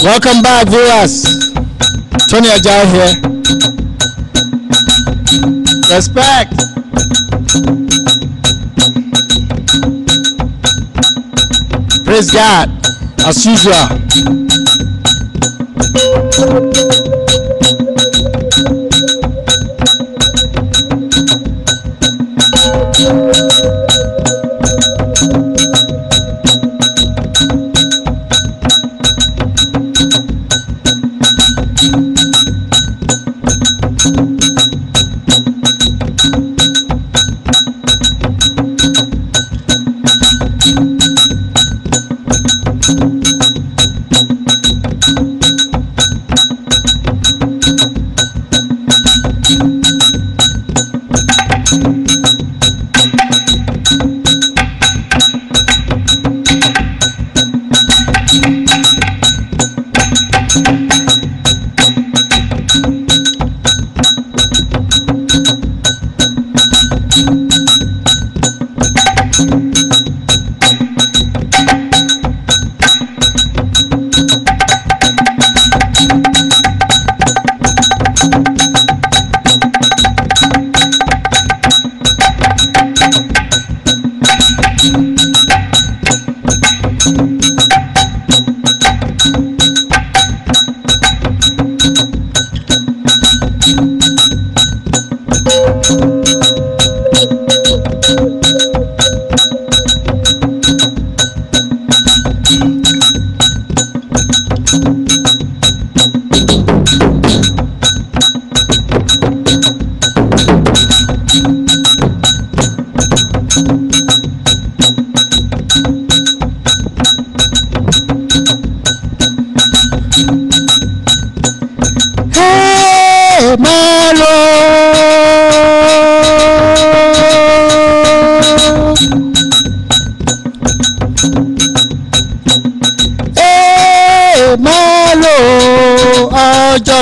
Welcome back, viewers. Tony Ajay here. Respect. Praise God, as usual.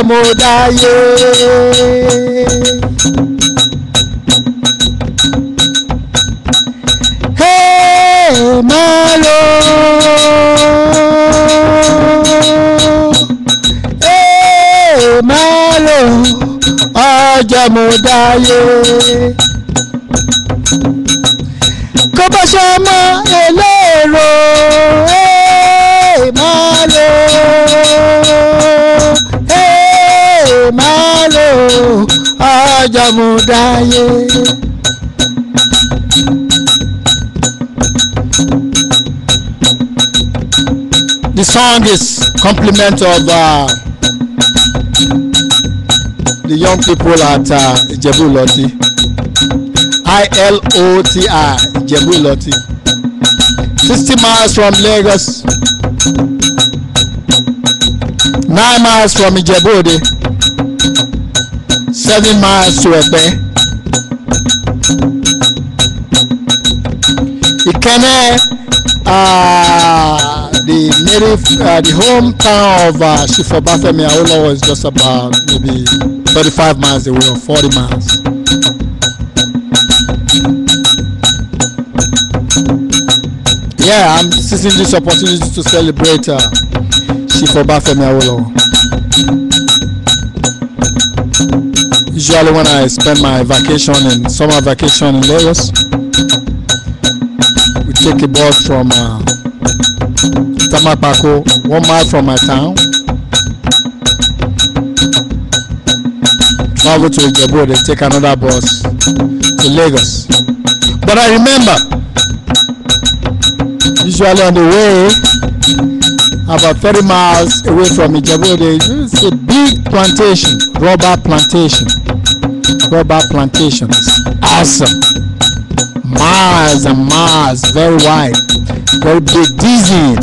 Mo dáyé hey malo hey malo ọjọ́ mo dáyé kó bá ṣe mọ́ eléèrò hey malo malo ọjọ́ mo dáyé. The song is compliment of the young people at Ijebu-iloti. ILOTI, Ijebu-iloti. 60 miles from Lagos, 9 miles from Ijebu-ode, 7 miles to Epe. Ikenne, the native, the hometown of Chief Obafemi Awolowo is just about maybe 35 miles away or 40 miles. Yeah, I'm seizing this opportunity to celebrate Chief Obafemi Awolowo. Usually when I spend my vacation in summer vacation in Lagos, we take a bus from Tamakpako, 1 mile from my town, travel to Ijebu, then take another bus to Lagos. But I remember, usually on the way, about 30 miles away from Ijebu, it's a big plantation, rubber plantation. Rubber plantation is awesome. Miles and miles, very wide, very big, dizzying.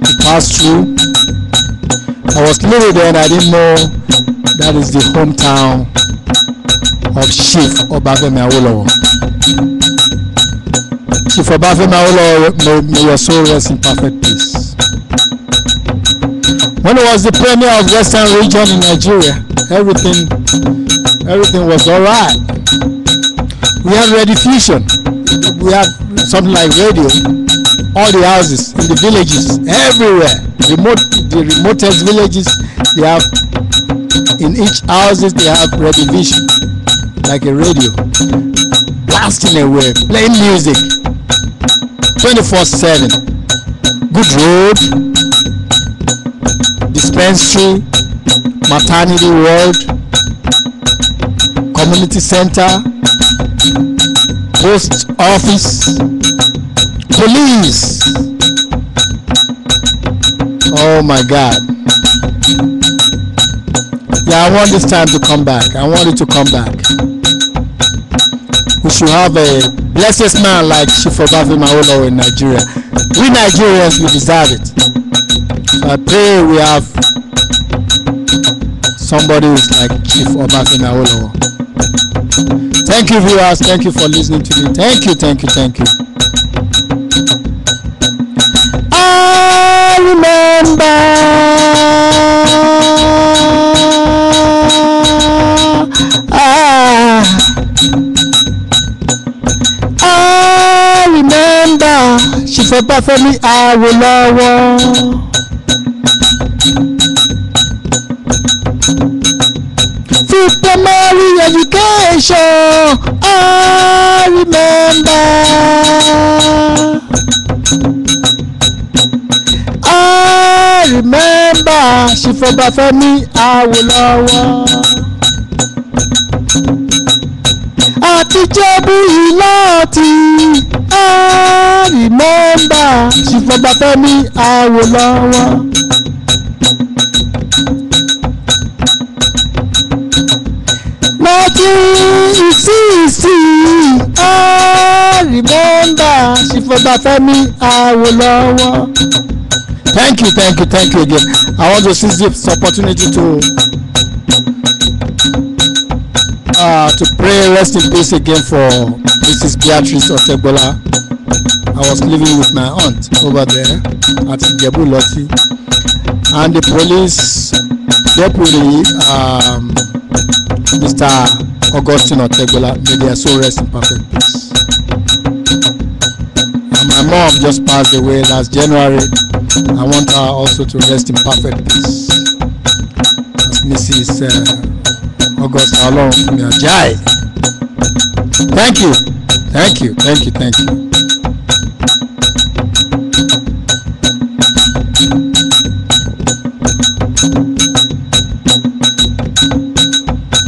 We passed through. I was little then, I didn't know that is the hometown of Chief Obafemi Awolowo. Chief Obafemi Awolowo, may your soul rest in perfect peace. When it was the premier of Western region in Nigeria, everything was all right. We had rediffusion. We had something like radio. all the houses in the villages, everywhere, the remotest villages, they have, in each houses they have radio vision, like a radio, blasting away, playing music 24/7. Good road, dispensary, maternity ward, community center, post office, police. Oh my God. Yeah, I want this time to come back. I want it to come back. We should have a blessed man like Chief Obafemi Awolowo in Nigeria. We Nigerians, we deserve it. So I pray we have somebody who's like Chief Obafemi Awolowo. Thank you, viewers. Thank you for listening to me. Thank you, thank you, thank you. I remember. I remember Chief Obafemi Awolowo. For primary education, I remember. I remember Chief Obafemi Awolowo. Àti Ijebu-iloti, I remember Chief Obafemi Awolowo. 1960, I remember Chief Obafemi Awolowo. Thank you, thank you, thank you again. I want to seize this opportunity to pray rest in peace again for Mrs. Beatrice Otegbola. I was living with my aunt over there at Ijebu-iloti, and the police deputy, Mr. Augustine Otegbola, may their soul rest in perfect peace. And my mom just passed away last January. I want her also to rest in perfect peace. As Mrs. August Along from your Jai. Thank you, thank you, thank you, thank you.